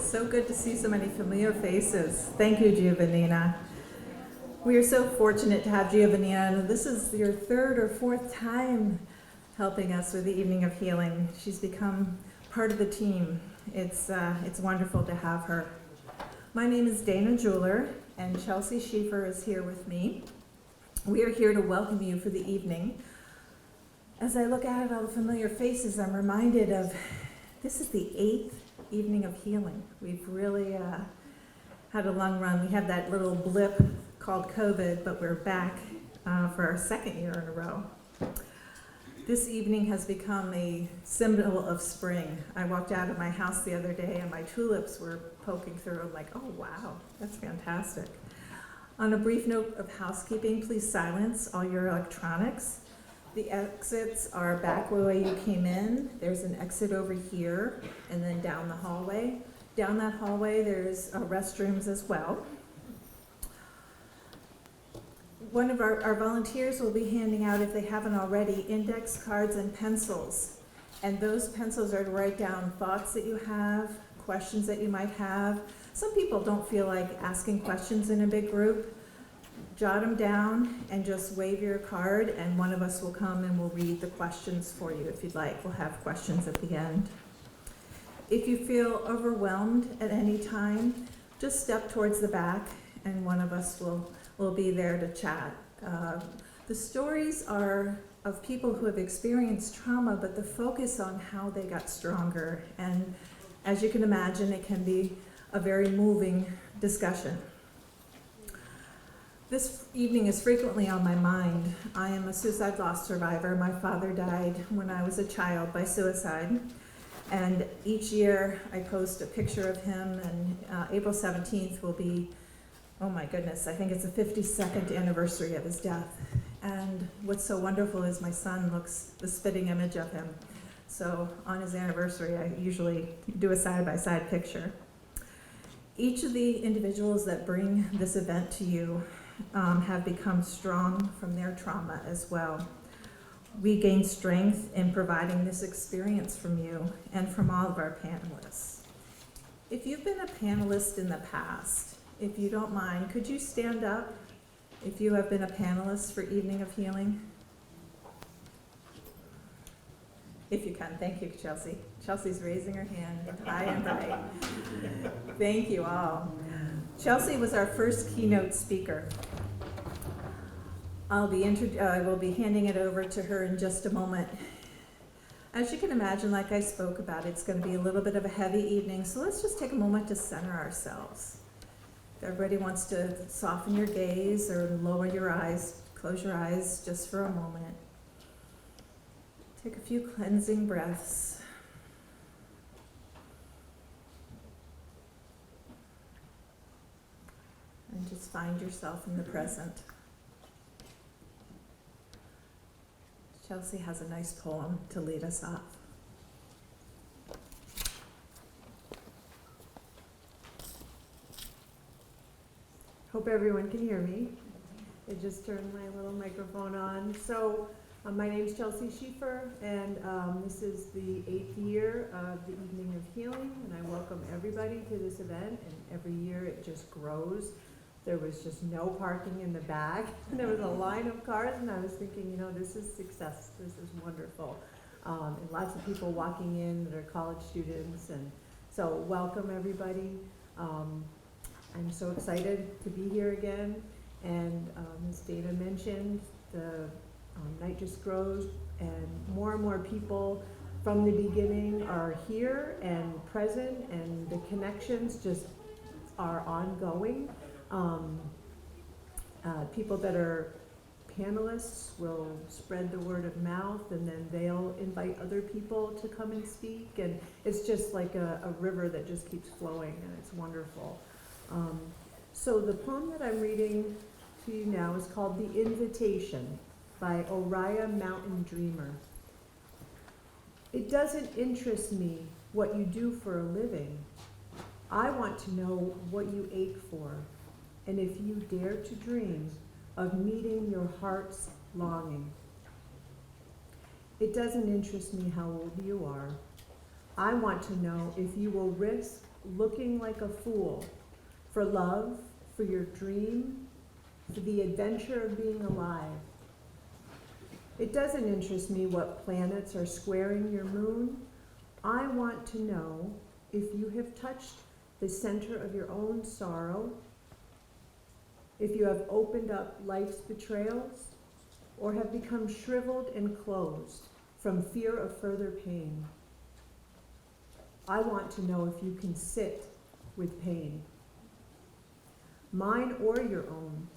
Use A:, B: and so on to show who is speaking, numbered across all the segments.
A: So good to see so many familiar faces. Thank you, Giovannina. We are so fortunate to have Giovannina. This is your third or fourth time helping us with the Evening of Healing. She's become part of the team. It's wonderful to have her. My name is Dana Jeweler, and Chelsea Schiefer is here with me. We are here to welcome you for the evening. As I look at all the familiar faces, I'm reminded of this is the 8th Evening of Healing. We've really had a long run. We had that little blip called COVID, but we're back for our second year in a row. This evening has become a symbol of spring. I walked out of my house the other day and my tulips were poking through. I'm like, oh wow, that's fantastic. On a brief note of housekeeping, please silence all your electronics. The exits are back the way you came in. There's an exit over here and then down the hallway. Down that hallway, there's restrooms as well. One of our volunteers will be handing out, if they haven't already, index cards and pencils. And those pencils are to write down thoughts that you have, questions that you might have. Some people don't feel like asking questions in a big group. Jot them down and just wave your card, and one of us will come and we'll read the questions for you if you'd like. We'll have questions at the end. If you feel overwhelmed at any time, just step towards the back and one of us will be there to chat. The stories are of people who have experienced trauma, but the focus on how they got stronger. And as you can imagine, it can be a very moving discussion. This evening is frequently on my mind. I am a suicide loss survivor. My father died when I was a child by suicide. And each year I post a picture of him, and April 17th will be, oh my goodness, I think it's the 52nd anniversary of his death. And what's so wonderful is my son looks the spitting image of him. So on his anniversary, I usually do a side-by-side picture. Each of the individuals that bring this event to you have become strong from their trauma as well. We gain strength in providing this experience from you and from all of our panelists. If you've been a panelist in the past, if you don't mind, could you stand up if you have been a panelist for Evening of Healing? If you can. Thank you, Chelsea. Chelsea's raising her hand high and bright. Thank you all. Chelsea was our first keynote speaker. I will be handing it over to her in just a moment. As you can imagine, like I spoke about, it's going to be a little bit of a heavy evening, so let's just take a moment to center ourselves. If everybody wants to soften your gaze or lower your eyes, close your eyes just for a moment. Take a few cleansing breaths. And just find yourself in the present. Chelsea has a nice poem to lead us off.
B: Hope everyone can hear me. I just turned my little microphone on. So my name is Chelsea Schiefer, and this is the 8th year of the Evening of Healing, and I welcome everybody to this event, and every year it just grows. There was just no parking in the back. There was a line of cars, and I was thinking, this is success. This is wonderful. And lots of people walking in that are college students, and so welcome everybody. I'm so excited to be here again, and as Dana mentioned, the night just grows, and more people from the beginning are here and present, and the connections just are ongoing. People that are panelists will spread the word of mouth, and then they'll invite other people to come and speak, and it's just like a river that just keeps flowing, and it's wonderful. So the poem that I'm reading to you now is called The Invitation by Oriah Mountain Dreamer. It doesn't interest me what you do for a living. I want to know what you ache for, and if you dare to dream of meeting your heart's longing. It doesn't interest me how old you are. I want to know if you will risk looking like a fool for love, for your dream, for the adventure of being alive. It doesn't interest me what planets are squaring your moon. I want to know if you have touched the center of your own sorrow, if you have opened up life's betrayals, or have become shriveled and closed from fear of further pain. I want to know if you can sit with pain, mine or your own,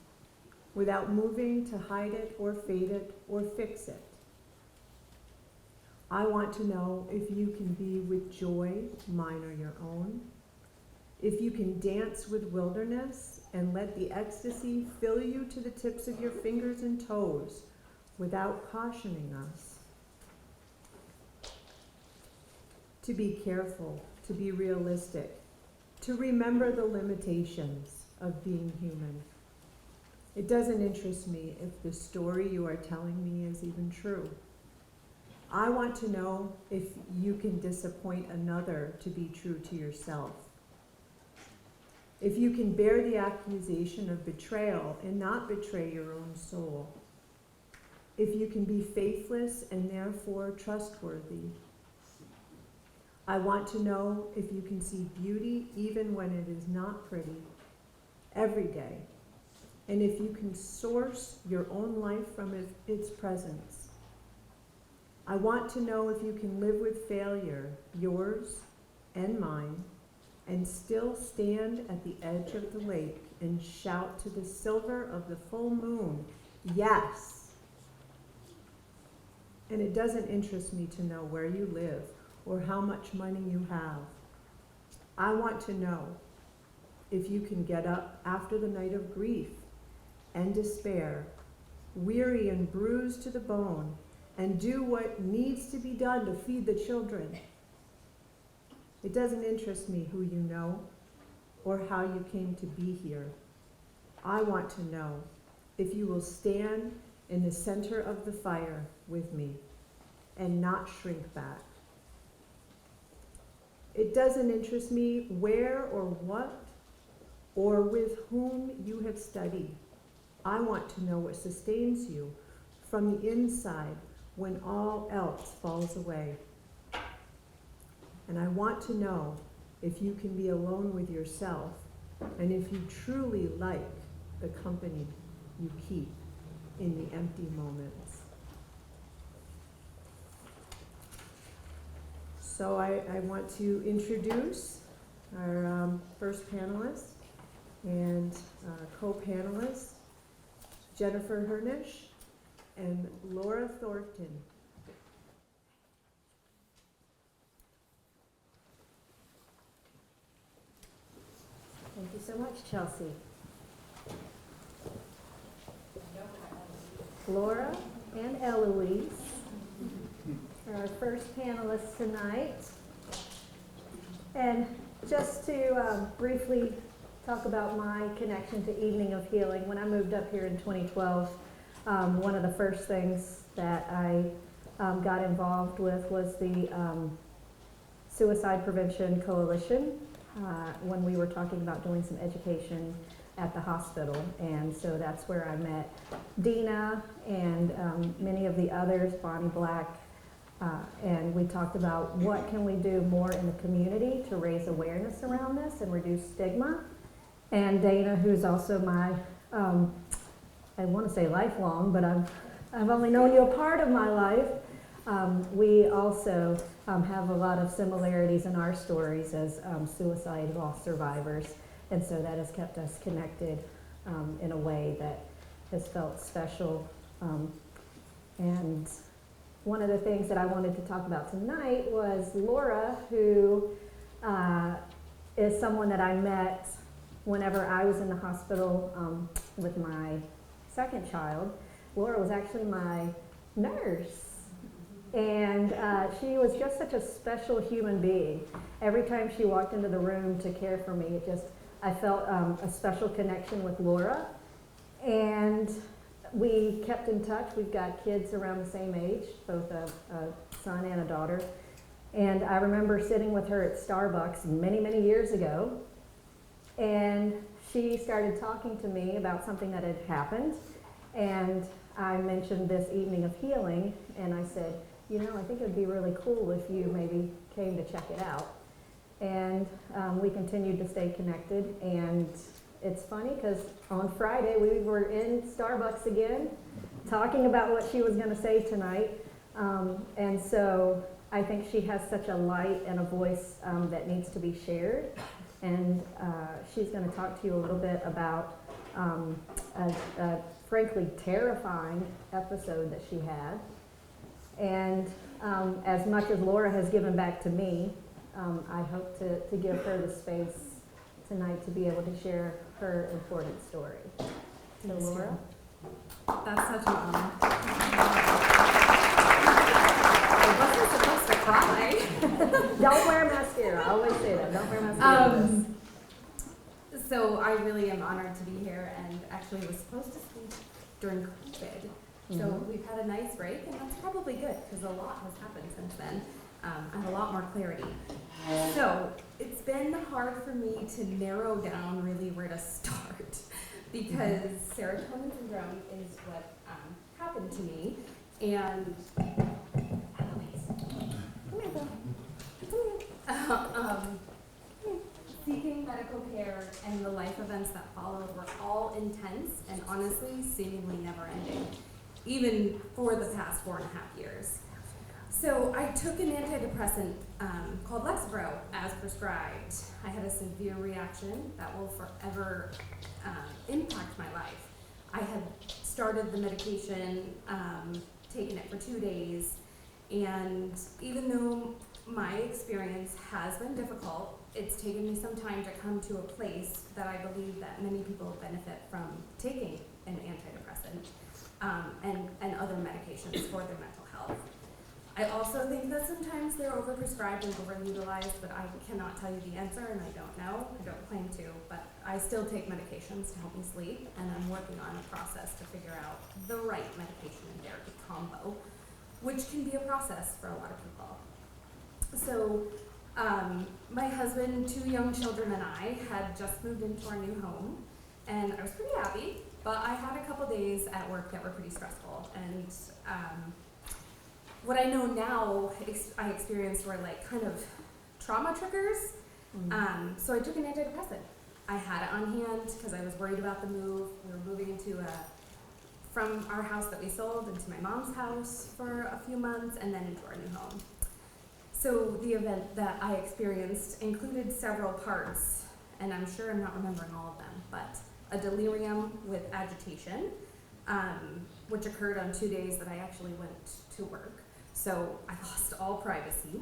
B: without moving to hide it or fade it or fix it. I want to know if you can be with joy, mine or your own, if you can dance with wilderness and let the ecstasy fill you to the tips of your fingers and toes without cautioning us. To be careful, to be realistic, to remember the limitations of being human. It doesn't interest me if the story you are telling me is even true. I want to know if you can disappoint another to be true to yourself. If you can bear the accusation of betrayal and not betray your own soul. If you can be faithless and therefore trustworthy. I want to know if you can see beauty even when it is not pretty, every day. And if you can source your own life from its presence. I want to know if you can live with failure, yours and mine, and still stand at the edge of the lake and shout to the silver of the full moon, yes. And it doesn't interest me to know where you live or how much money you have. I want to know if you can get up after the night of grief and despair, weary and bruised to the bone, and do what needs to be done to feed the children. It doesn't interest me who you know or how you came to be here. I want to know if you will stand in the center of the fire with me and not shrink back. It doesn't interest me where or what or with whom you have studied. I want to know what sustains you from the inside when all else falls away. And I want to know if you can be alone with yourself and if you truly like the company you keep in the empty moments. So I want to introduce our first panelist and co-panelists, Jennifer Hernish and Lora Thornton.
C: Thank you so much, Chelsea. Laura and Eloise are our first panelists tonight. And just to briefly talk about my connection to Evening of Healing, when I moved up here in 2012, one of the first things that I got involved with was the Suicide Prevention Coalition, when we were talking about doing some education at the hospital. And so that's where I met Dina and many of the others, Bonnie Black, and we talked about what can we do more in the community to raise awareness around this and reduce stigma. And Dana, who's also my, I want to say lifelong, but I've only known you a part of my life. We also have a lot of similarities in our stories as suicide loss survivors, and so that has kept us connected in a way that has felt special. And one of the things that I wanted to talk about tonight was Lora, who is someone that I met whenever I was in the hospital with my second child. Lora was actually my nurse. And she was just such a special human being. Every time she walked into the room to care for me, I felt a special connection with Lora. And we kept in touch. We've got kids around the same age, both a son and a daughter. And I remember sitting with her at Starbucks many, many years ago, and she started talking to me about something that had happened, and I mentioned this evening of healing, and I said, you know, I think it'd be really cool if you maybe came to check it out. And we continued to stay connected, and it's funny because on Friday we were in Starbucks again, talking about what she was going to say tonight, and so I think she has such a light and a voice that needs to be shared, and she's going to talk to you a little bit about a frankly terrifying episode that she had. And as much as Lora has given back to me, I hope to give her the space tonight to be able to share her important story. So Lora?
D: That's such an honor. I wasn't supposed to cry.
C: Don't wear mascara. I always say that. Don't wear mascara.
D: So I really am honored to be here, and actually was supposed to speak during COVID. So we've had a nice break, and that's probably good because a lot has happened since then. I have a lot more clarity. So it's been hard for me to narrow down really where to start because serotonin syndrome is what happened to me, and seeking medical care and the life events that followed were all intense and honestly seemingly never ending, even for the past 4.5 years. So I took an antidepressant called Lexapro as prescribed. I had a severe reaction that will forever impact my life. I had started the medication, taken it for 2 days, and even though my experience has been difficult, it's taken me some time to come to a place that I believe that many people benefit from taking an antidepressant and other medications for their mental health. I also think that sometimes they're overprescribed and overutilized, but I cannot tell you the answer, and I don't know. I don't claim to, but I still take medications to help me sleep, and I'm working on a process to figure out the right medication and therapy combo, which can be a process for a lot of people. So my husband, 2 young children, and I had just moved into our new home, and I was pretty happy, but I had a couple days at work that were pretty stressful, and what I know now, I experienced were like kind of trauma triggers. So I took an antidepressant. I had it on hand because I was worried about the move. We were moving from our house that we sold into my mom's house for a few months and then into our new home. So the event that I experienced included several parts, and I'm sure I'm not remembering all of them, but a delirium with agitation, which occurred on 2 days that I actually went to work. So I lost all privacy.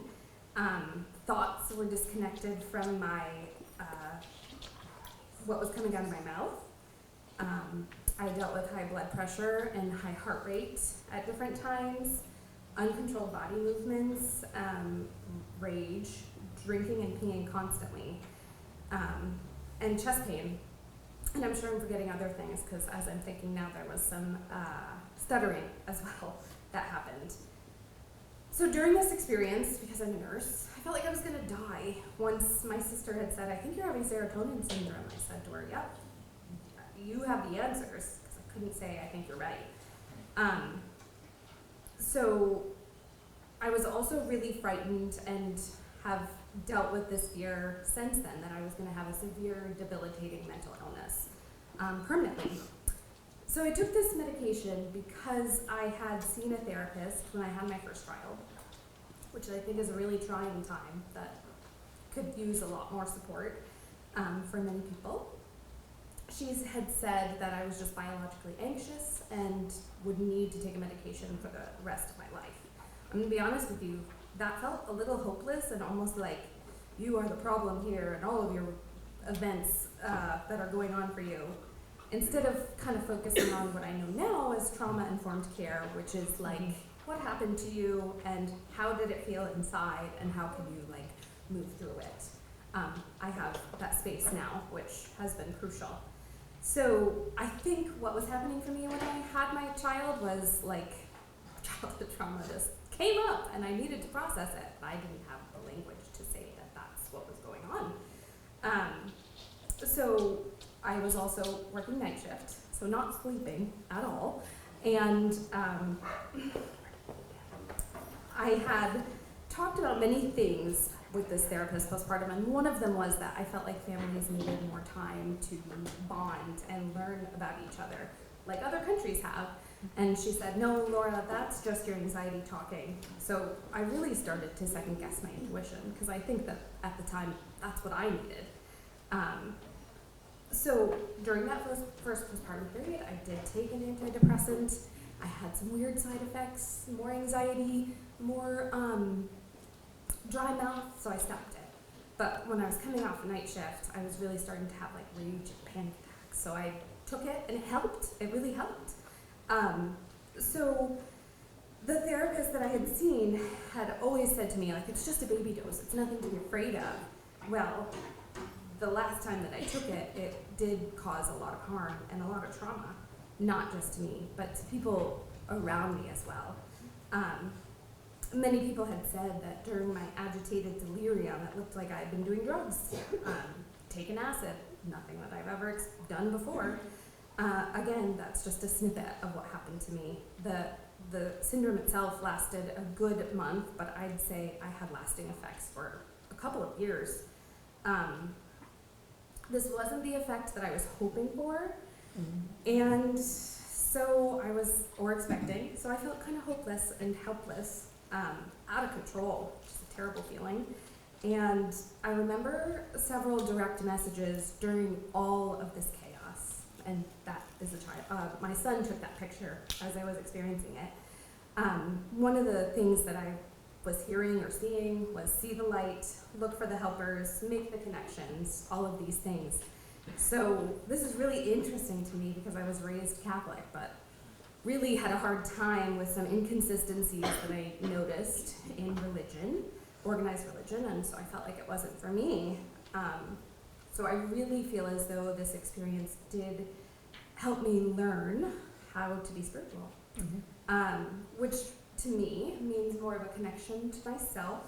D: Thoughts were disconnected from my what was coming out of my mouth. I dealt with high blood pressure and high heart rate at different times, uncontrolled body movements, rage, drinking and peeing constantly, and chest pain. And I'm sure I'm forgetting other things because as I'm thinking now, there was some stuttering as well that happened. So during this experience, because I'm a nurse, I felt like I was going to die. Once my sister had said, I think you're having serotonin syndrome. I said to her, yep, you have the answers, because I couldn't say, I think you're right. So I was also really frightened and have dealt with this fear since then, that I was going to have a severe, debilitating mental illness permanently. So I took this medication because I had seen a therapist when I had my first child, which I think is a really trying time that could use a lot more support for many people. She had said that I was just biologically anxious and would need to take a medication for the rest of my life. I'm gonna be honest with you, that felt a little hopeless and almost like you are the problem here and all of your events that are going on for you. Instead of kind of focusing on what I know now as trauma-informed care, which is like, what happened to you and how did it feel inside and how can you like move through it? I have that space now, which has been crucial. So I think what was happening for me when I had my child was like childhood trauma just came up and I needed to process it, but I didn't have the language to say that that's what was going on. So I was also working night shift, so not sleeping at all. And I had talked about many things with this therapist postpartum, and one of them was that I felt like families needed more time to bond and learn about each other, like other countries have. And she said, no, Laura, that's just your anxiety talking. So I really started to second guess my intuition, because I think that at the time, that's what I needed. So during that first postpartum period, I did take an antidepressant. I had some weird side effects, more anxiety, more dry mouth, so I stopped it. But when I was coming off a night shift, I was really starting to have like rage and panic attacks. So I took it and it helped. It really helped. So the therapist that I had seen had always said to me, like, it's just a baby dose. It's nothing to be afraid of. Well, the last time that I took it, it did cause a lot of harm and a lot of trauma, not just to me, but to people around me as well. Many people had said that during my agitated delirium, it looked like I had been doing drugs, taken acid, nothing that I've ever done before. Again, that's just a snippet of what happened to me. The syndrome itself lasted a good month, but I'd say I had lasting effects for a couple of years. This wasn't the effect that I was hoping for, and so I was, or expecting, so I felt kind of hopeless and helpless, out of control, which is a terrible feeling. And I remember several direct messages during all of this chaos, and that is a child. My son took that picture as I was experiencing it. One of the things that I was hearing or seeing was see the light, look for the helpers, make the connections, all of these things. So this is really interesting to me because I was raised Catholic, but really had a hard time with some inconsistencies that I noticed in religion, organized religion, and so I felt like it wasn't for me. So I really feel as though this experience did help me learn how to be spiritual, which to me means more of a connection to myself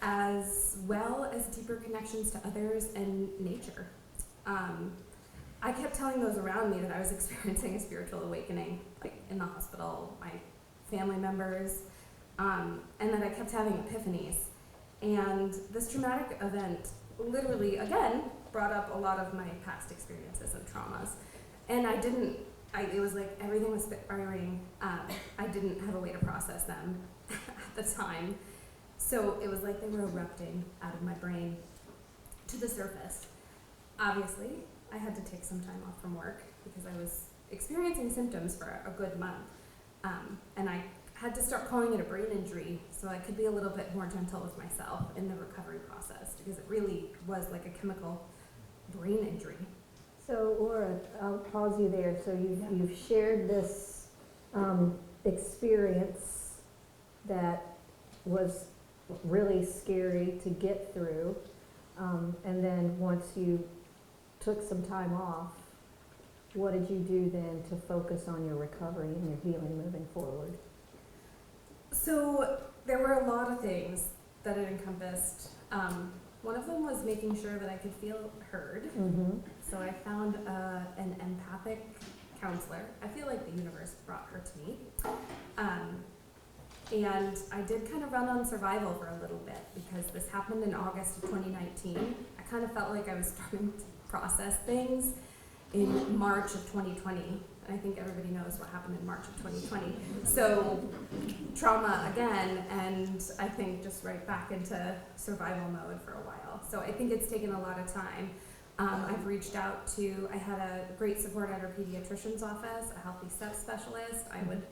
D: as well as deeper connections to others and nature. I kept telling those around me that I was experiencing a spiritual awakening, like in the hospital, my family members, and that I kept having epiphanies. And this traumatic event literally, again, brought up a lot of my past experiences and traumas. And it was like everything was spitfiring. I didn't have a way to process them at the time. So it was like they were erupting out of my brain to the surface. Obviously, I had to take some time off from work because I was experiencing symptoms for a good month. And I had to start calling it a brain injury so I could be a little bit more gentle with myself in the recovery process because it really was like a chemical brain injury.
C: So Laura, I'll pause you there. So you've shared this experience that was really scary to get through, and then once you took some time off, what did you do then to focus on your recovery and your healing moving forward?
D: So there were a lot of things that it encompassed. One of them was making sure that I could feel heard. So I found an empathic counselor. I feel like the universe brought her to me. And I did kind of run on survival for a little bit because this happened in August of 2019. I kind of felt like I was starting to process things in March of 2020. And I think everybody knows what happened in March of 2020. So trauma again, and I think just right back into survival mode for a while. So I think it's taken a lot of time. I've reached out to, I had a great support at our pediatrician's office, a healthy step specialist. I would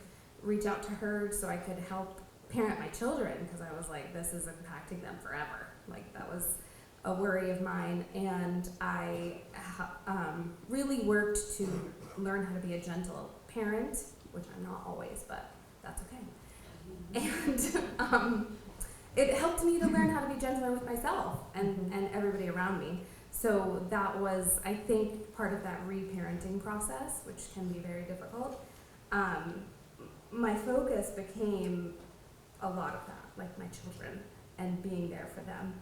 D: reach out to her so I could help parent my children because I was like, this is impacting them forever. Like that was a worry of mine, and I really worked to learn how to be a gentle parent, which I'm not always, but that's okay. And it helped me to learn how to be gentler with myself and everybody around me. So that was, I think, part of that re-parenting process, which can be very difficult. My focus became a lot of that, like my children, and being there for them.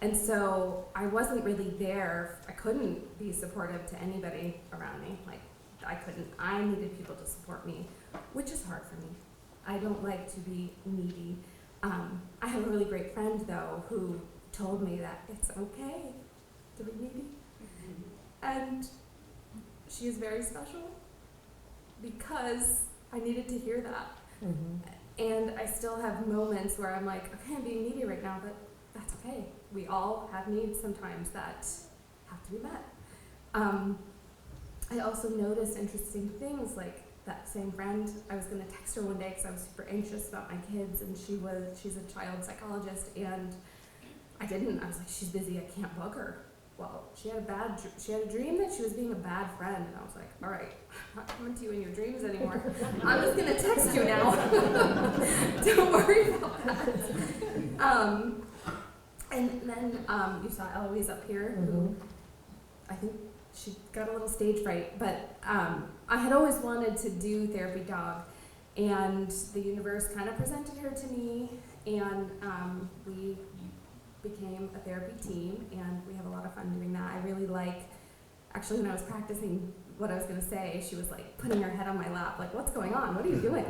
D: And so I wasn't really there. I couldn't be supportive to anybody around me. Like, I needed people to support me, which is hard for me. I don't like to be needy. I have a really great friend, though, who told me that it's okay to be needy. And she is very special because I needed to hear that. And I still have moments where I'm like, okay, I'm being needy right now, but that's okay. We all have needs sometimes that have to be met. I also noticed interesting things, like that same friend, I was gonna text her one day because I was super anxious about my kids, and she's a child psychologist, and I didn't. I was like, she's busy, I can't bug her. Well, she had a dream that she was being a bad friend, and I was like, all right, I'm not coming to you in your dreams anymore. I'm just gonna text you now. Don't worry about that. And then you saw Eloise up here, who I think she got a little stage fright, but I had always wanted to do therapy dog, and the universe kind of presented her to me, and we became a therapy team, and we have a lot of fun doing that. I really like, actually when I was practicing what I was gonna say, she was like putting her head on my lap, like, what's going on? What are you doing?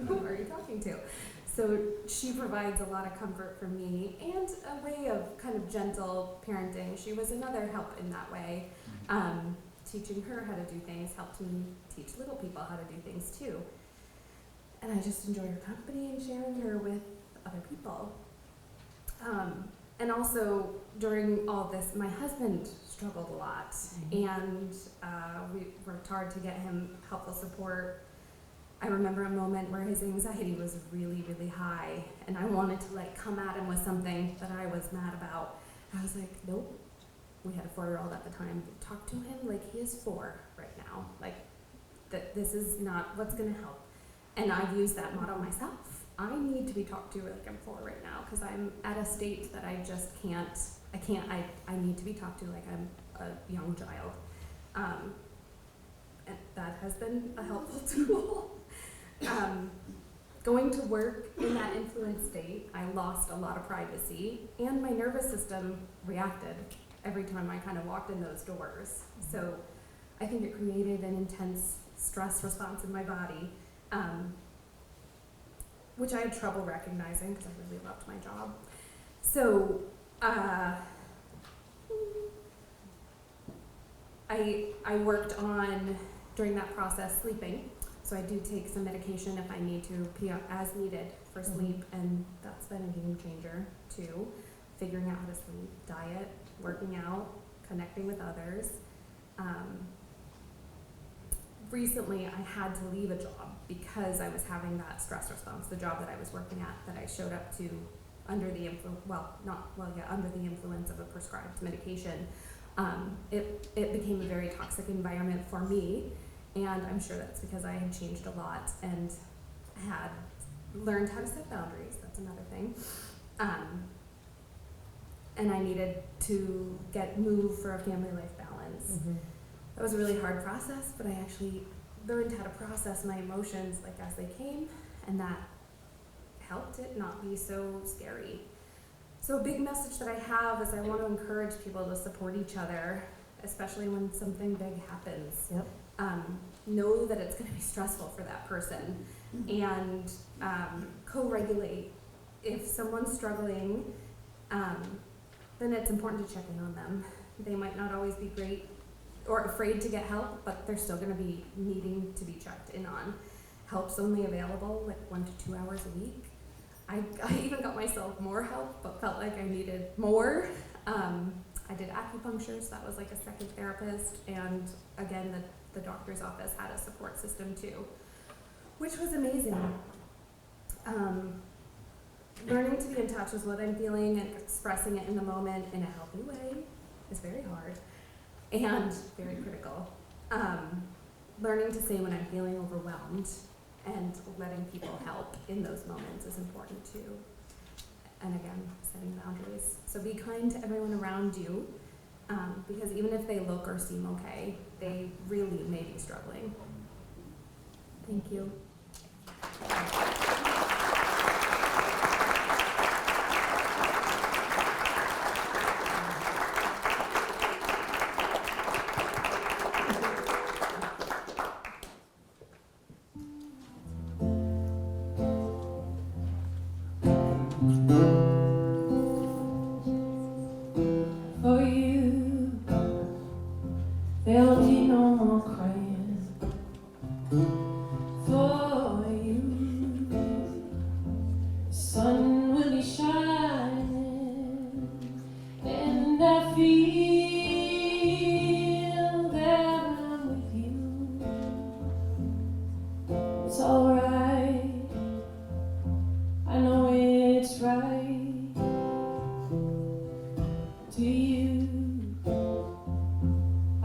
D: Who are you talking to? So she provides a lot of comfort for me and a way of kind of gentle parenting. She was another help in that way. Teaching her how to do things helped me teach little people how to do things too. And I just enjoy her company and sharing her with other people. And also during all this, my husband struggled a lot, and we worked hard to get him helpful support. I remember a moment where his anxiety was really, really high, and I wanted to like come at him with something that I was mad about. I was like, nope. We had a 4-year-old at the time. Talk to him like he is 4 right now. Like, that this is not what's gonna help. And I've used that motto myself. I need to be talked to like I'm 4 right now, because I'm at a state that I just can't, I need to be talked to like I'm a young child. And that has been a helpful tool. Going to work in that influenced state, I lost a lot of privacy, and my nervous system reacted every time I kind of walked in those doors. So I think it created an intense stress response in my body, which I had trouble recognizing because I really loved my job. So I worked on, during that process, sleeping. So I do take some medication if I need to, as needed for sleep, and that's been a game changer too. Figuring out how to sleep, diet, working out, connecting with others. Recently, I had to leave a job because I was having that stress response. The job that I was working at, that I showed up to under the under the influence of a prescribed medication. It became a very toxic environment for me, and I'm sure that's because I had changed a lot and had learned how to set boundaries. That's another thing. And I needed to move for a family life balance. That was a really hard process, but I actually learned how to process my emotions like as they came, and that helped it not be so scary. So a big message that I have is I want to encourage people to support each other, especially when something big happens.
C: Yep.
D: Know that it's going to be stressful for that person, and co-regulate. If someone's struggling, then it's important to check in on them. They might not always be great or afraid to get help, but they're still going to be needing to be checked in on. Help's only available like 1 to 2 hours a week. I even got myself more help, but felt like I needed more. I did acupuncture, so that was like a second therapist, and again, the doctor's office had a support system too, which was amazing. Learning to be in touch with what I'm feeling and expressing it in the moment in a healthy way is very hard and very critical. Learning to say when I'm feeling overwhelmed and letting people help in those moments is important too. And again, setting boundaries. So be kind to everyone around you, because even if they look or seem okay, they really may be struggling. Thank you.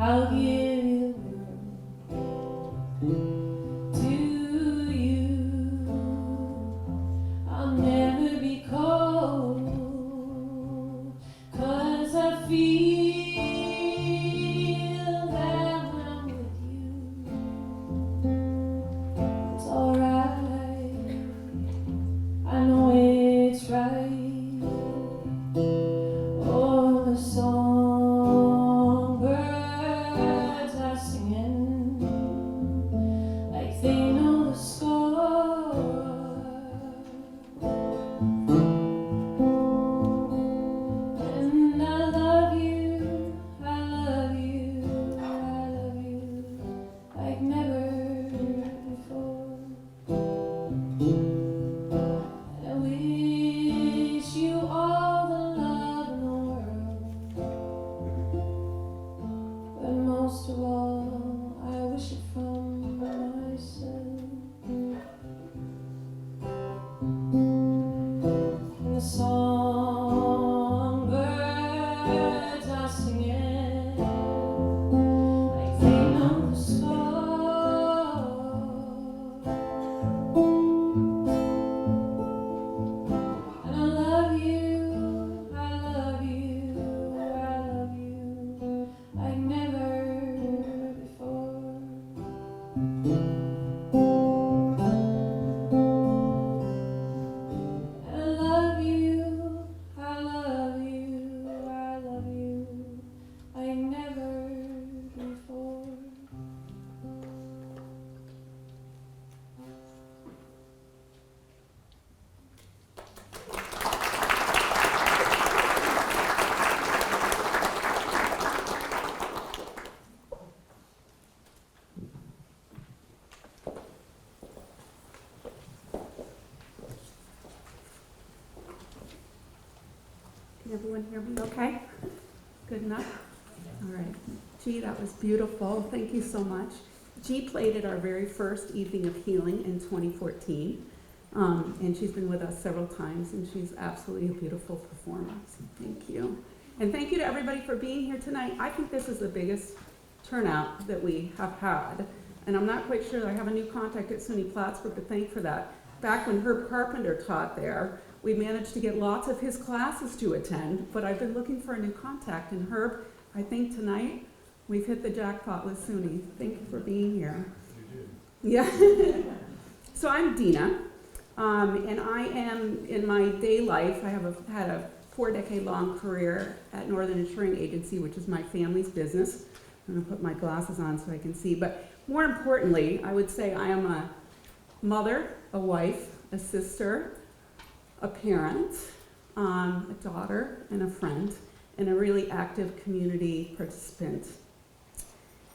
E: I'll give you to you. I'll never be cold, 'cause I feel that when I'm with you, it's alright. I know it's right. Oh, the songbirds are singing like they know the score. And I love you, I love you, I love you like never before. And I wish you all the love in the world, but most of all, I wish it from myself. And the songbirds are singing like they know the score. And I love you, I love you, I love you like never before. And I love you, I love you, I love you like never before.
B: Can everyone hear me okay? Good enough? All right. Gee, that was beautiful. Thank you so much. G played at our very first evening of healing in 2014. And she's been with us several times, and she's absolutely a beautiful performer. So thank you. And thank you to everybody for being here tonight. I think this is the biggest turnout that we have had. And I'm not quite sure, I have a new contact at SUNY Plattsburgh to thank for that. Back when Herb Carpenter taught there, we managed to get lots of his classes to attend, but I've been looking for a new contact. And Herb, I think tonight we've hit the jackpot with SUNY. Thank you for being here. You did. Yeah. So I'm Dina, and I am, in my day life, I have had a 4-decade-long career at Northern Insuring Agency, which is my family's business. I'm going to put my glasses on so I can see. But more importantly, I would say I am a mother, a wife, a sister, a parent, a daughter, and a friend, and a really active community participant.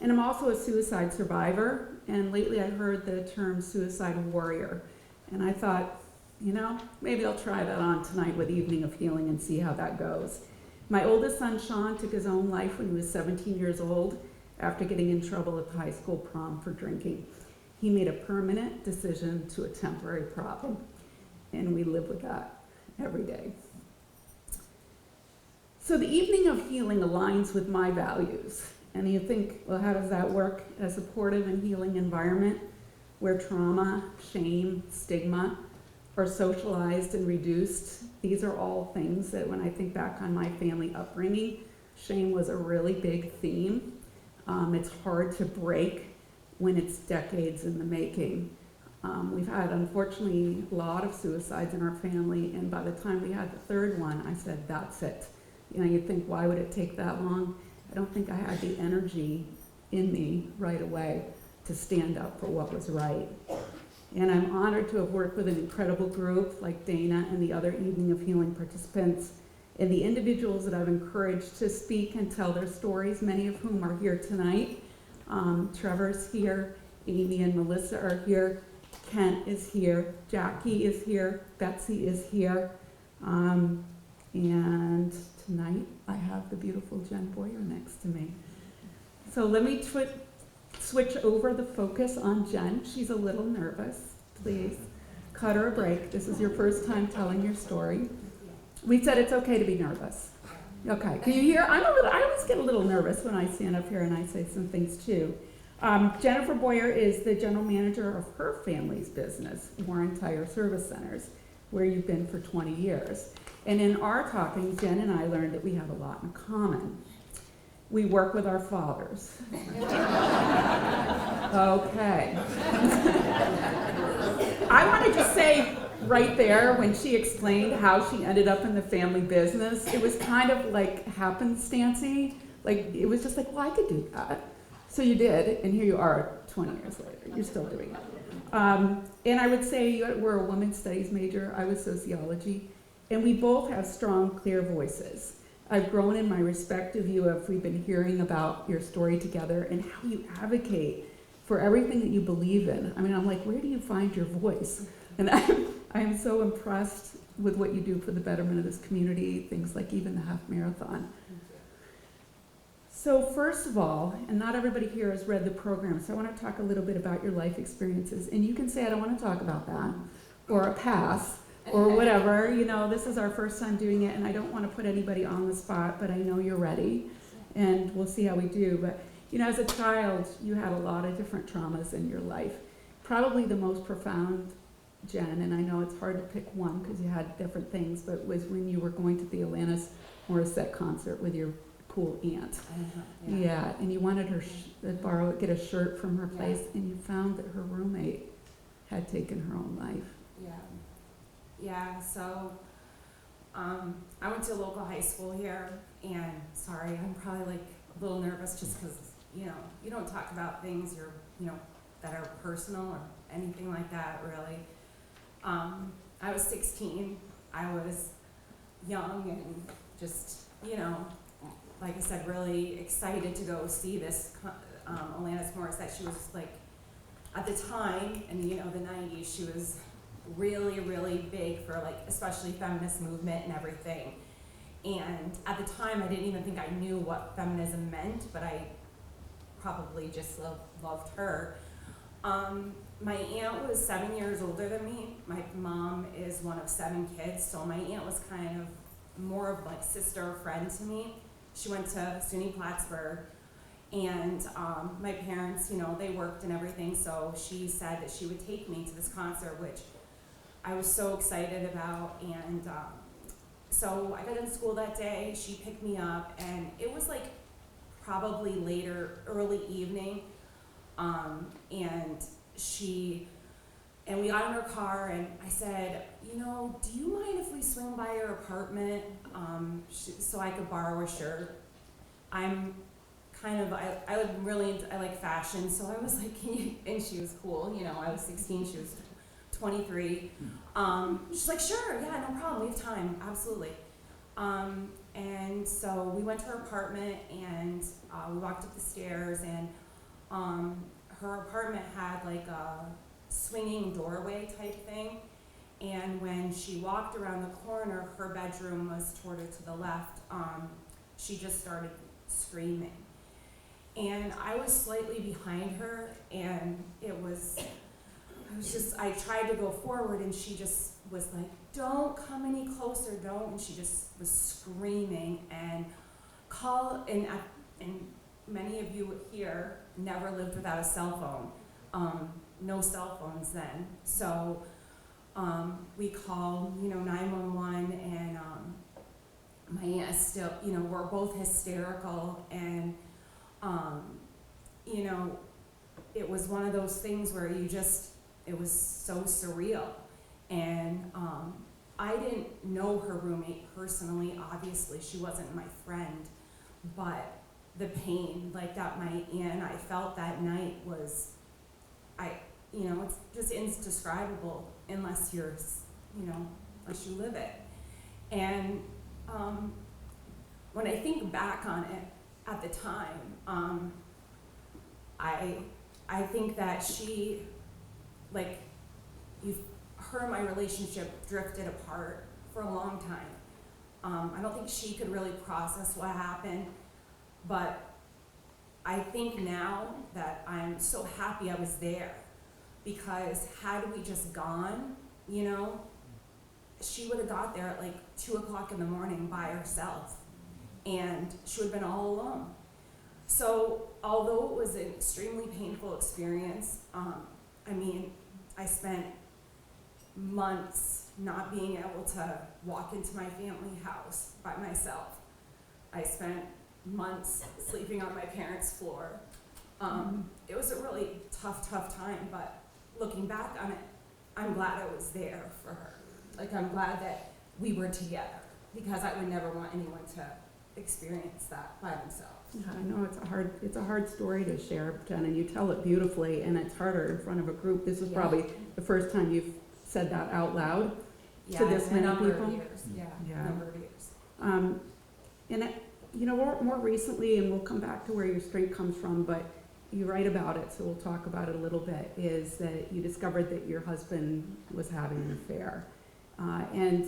B: And I'm also a suicide survivor, and lately I heard the term suicide warrior. And I thought, you know, maybe I'll try that on tonight with Evening of Healing and see how that goes. My oldest son, Sean, took his own life when he was 17 years old after getting in trouble at the high school prom for drinking. He made a permanent decision to a temporary problem, and we live with that every day. So the Evening of Healing aligns with my values. And you think, well, how does that work? A supportive and healing environment where trauma, shame, stigma are socialized and reduced. These are all things that when I think back on my family upbringing, shame was a really big theme. It's hard to break when it's decades in the making. We've had, unfortunately, a lot of suicides in our family, and by the time we had the third one, I said, that's it. You know, you'd think, why would it take that long? I don't think I had the energy in me right away to stand up for what was right. And I'm honored to have worked with an incredible group like Dana and the other Evening of Healing participants, and the individuals that I've encouraged to speak and tell their stories, many of whom are here tonight. Trevor's here, Amy and Melissa are here, Kent is here, Jackie is here, Betsy is here, and tonight I have the beautiful Jenn Boyer next to me. So let me switch over the focus on Jenn. She's a little nervous. Please cut her a break. This is your first time telling your story. We said it's okay to be nervous.
F: Okay, can you hear? I always get a little nervous when I stand up here and I say some things too. Jennifer Boyer is the general manager of her family's business, Warren Tire Service Centers, where you've been for 20 years. And in our talking, Jen and I learned that we have a lot in common. We work with our fathers. Okay. I want to just say right there, when she explained how she ended up in the family business, it was kind of like happenstancy. Like, it was just like, well, I could do that. So you did, and here you are 20 years later. You're still doing it. And I would say we're a women's studies major. I was sociology. And we both have strong, clear voices. I've grown in my respect of you if we've been hearing about your story together and how you advocate for everything that you believe in. I mean, I'm like, where do you find your voice? And I'm so impressed with what you do for the betterment of this community, things like even the half marathon. So first of all, and not everybody here has read the program, so I want to talk a little bit about your life experiences. And you can say, I don't want to talk about that, or a pass, or whatever. You know, this is our first time doing it, and I don't want to put anybody on the spot, but I know you're ready, and we'll see how we do. But, you know, as a child, you had a lot of different traumas in your life. Probably the most profound, Jen, and I know it's hard to pick one because you had different things, but was when you were going to the Alanis Morissette concert with your cool aunt. Yeah, and you wanted her to get a shirt from her place, and you found that her roommate had taken her own life.
D: Yeah, so I went to a local high school here, and sorry, I'm probably like a little nervous just because, you know, you don't talk about things that are personal or anything like that, really. I was 16. I was young and just, you know, like I said, really excited to go see this Alanis Morissette. She was like, at the time, in the 90s, she was really, really big for like, especially feminist movement and everything. And at the time, I didn't even think I knew what feminism meant, but I probably just loved her. My aunt was 7 years older than me. My mom is one of 7 kids, so my aunt was kind of more of like sister or friend to me. She went to SUNY Plattsburgh, and my parents, they worked and everything, so she said that she would take me to this concert, which I was so excited about. And so I got in school that day, she picked me up, and it was like probably early evening, and we got in her car, and I said, do you mind if we swing by your apartment so I could borrow a shirt? I'm kind of, I like fashion, so I was like, can you, and she was cool, I was 16, she was 23. She's like, sure, yeah, no problem, we have time, absolutely. And so we went to her apartment, and we walked up the stairs, and her apartment had like a swinging doorway type thing, and when she walked around the corner, her bedroom was toward her to the left. She just started screaming, and I was slightly behind her, and I tried to go forward, and she just was like, don't come any closer, don't, and she just was screaming, and many of you here never lived without a cell phone. No cell phones then. So we called, 911, and my aunt still, we're both hysterical, and, it was one of those things where it was so surreal. And I didn't know her roommate personally, obviously, she wasn't my friend, but the pain, like that my aunt and I felt that night was, it's just indescribable unless unless you live it. And when I think back on it at the time, I think that her and my relationship drifted apart for a long time. I don't think she could really process what happened, but I think now that I'm so happy I was there, because had we just gone, she would have got there at like 2 o'clock in the morning by herself. and she would have been all alone. So although it was an extremely painful experience, I spent months not being able to walk into my family house by myself. I spent months sleeping on my parents' floor. It was a really tough time, but looking back on it, I'm glad I was there for her. Like, I'm glad that we were together, because I would never want anyone to experience that by themselves.
F: Yeah, I know it's a hard story to share, Jen, and you tell it beautifully, and it's harder in front of a group. This is probably the first time you've said that out loud to this many
D: number
F: people.
D: Of years. Yeah, number of years.
F: More recently, and we'll come back to where your strength comes from, but you write about it, so we'll talk about it a little bit, is that you discovered that your husband was having an affair. And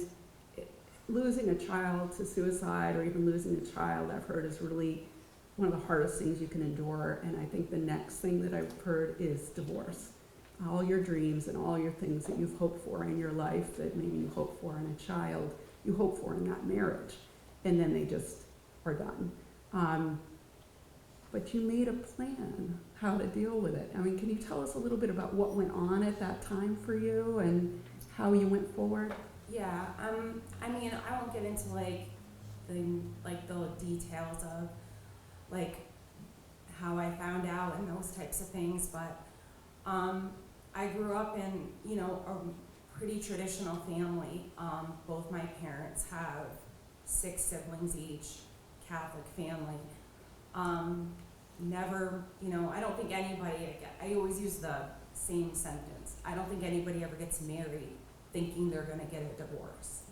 F: losing a child to suicide, or even losing a child, I've heard, is really one of the hardest things you can endure. And I think the next thing that I've heard is divorce. All your dreams and all your things that you've hoped for in your life, that maybe you hope for in a child, you hope for in that marriage, and then they just are done. But you made a plan how to deal with it. I mean, can you tell us a little bit about what went on at that time for you and how you went forward?
D: Yeah, I won't get into the details of how I found out and those types of things, but I grew up in a pretty traditional family. Both my parents have 6 siblings each, Catholic family. I don't think anybody, I always use the same sentence, I don't think anybody ever gets married thinking they're going to get a divorce.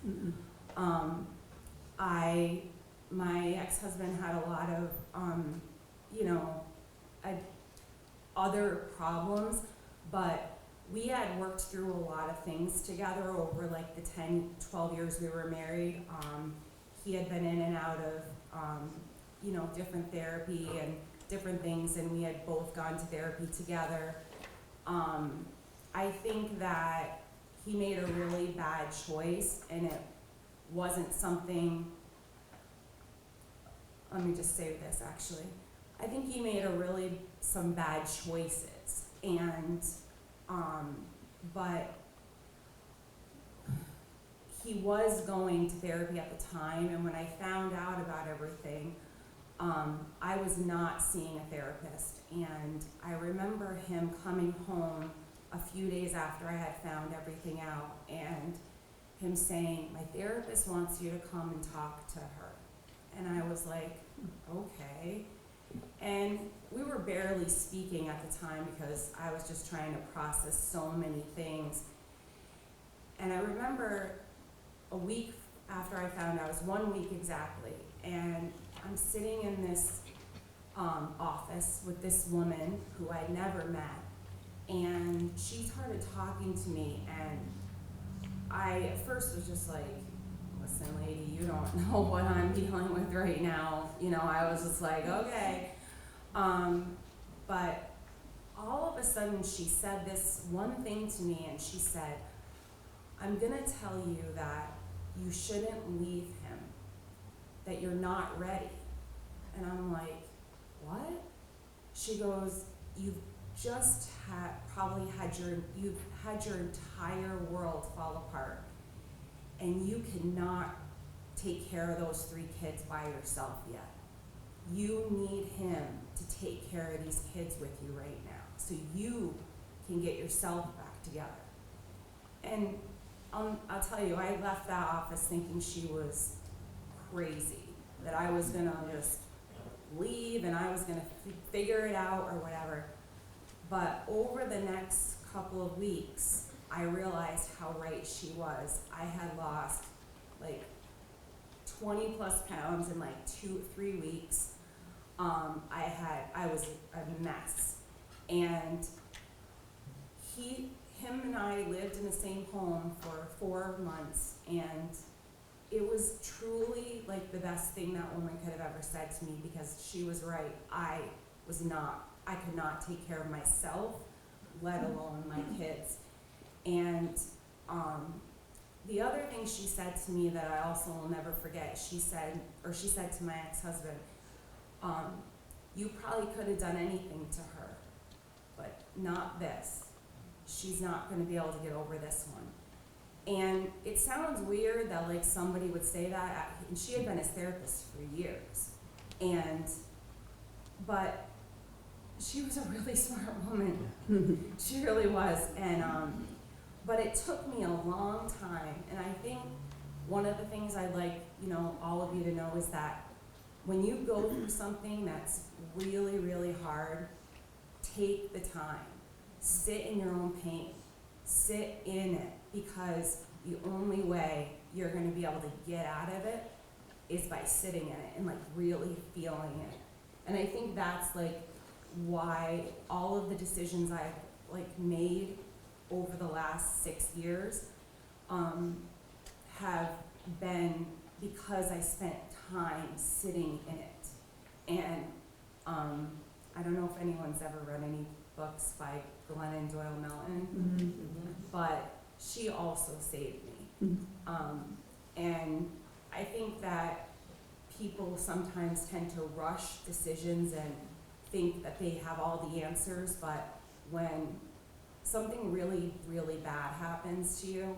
D: My ex-husband had a lot of, other problems, but we had worked through a lot of things together over the 10, 12 years we were married. He had been in and out of, different therapy and different things, and we had both gone to therapy together. I think that he made a really bad choice, and it wasn't something, let me just say this actually. I think he made some bad choices, and, but he was going to therapy at the time, and when I found out about everything, I was not seeing a therapist, and I remember him coming home a few days after I had found everything out, and him saying, "My therapist wants you to come and talk to her." And I was like, okay. And we were barely speaking at the time because I was just trying to process so many things. And I remember a week after I found out, it was 1 week exactly, and I'm sitting in this office with this woman who I'd never met, and she started talking to me, and I at first was just like, "Listen, lady, you don't know what I'm dealing with right now." I was just like, okay. But all of a sudden she said this one thing to me, and she said, "I'm gonna tell you that you shouldn't leave him, that you're not ready." And I'm like, what? She goes, "You've just you've had your entire world fall apart, and you cannot take care of those 3 kids by yourself yet. You need him to take care of these kids with you right now, so you can get yourself back together." And I'll tell you, I left that office thinking she was crazy, that I was gonna just leave and I was gonna figure it out or whatever. But over the next couple of weeks, I realized how right she was. I had lost 20 plus pounds in 2-3 weeks. I was a mess. And him and I lived in the same home for 4 months, and it was truly the best thing that woman could have ever said to me, because she was right. I could not take care of myself, let alone my kids. And
G: the other thing she said to me that I also will never forget, she said to my ex-husband, you probably could have done anything to her, but not this. She's not going to be able to get over this one. And it sounds weird that like somebody would say that, and she had been his therapist for years. But she was a really smart woman. She really was. And but it took me a long time. And I think one of the things I'd like, all of you to know is that when you go through something that's really, really hard, take the time. Sit in your own pain. Sit in it, because the only way you're going to be able to get out of it is by sitting in it and like really feeling it. And I think that's like why all of the decisions I've like made over the last 6 years have been because I spent time sitting in it. And I don't know if anyone's ever read any books by Glennon Doyle Melton, but she also saved me. And I think that people sometimes tend to rush decisions and think that they have all the answers, but when something really, really bad happens to you,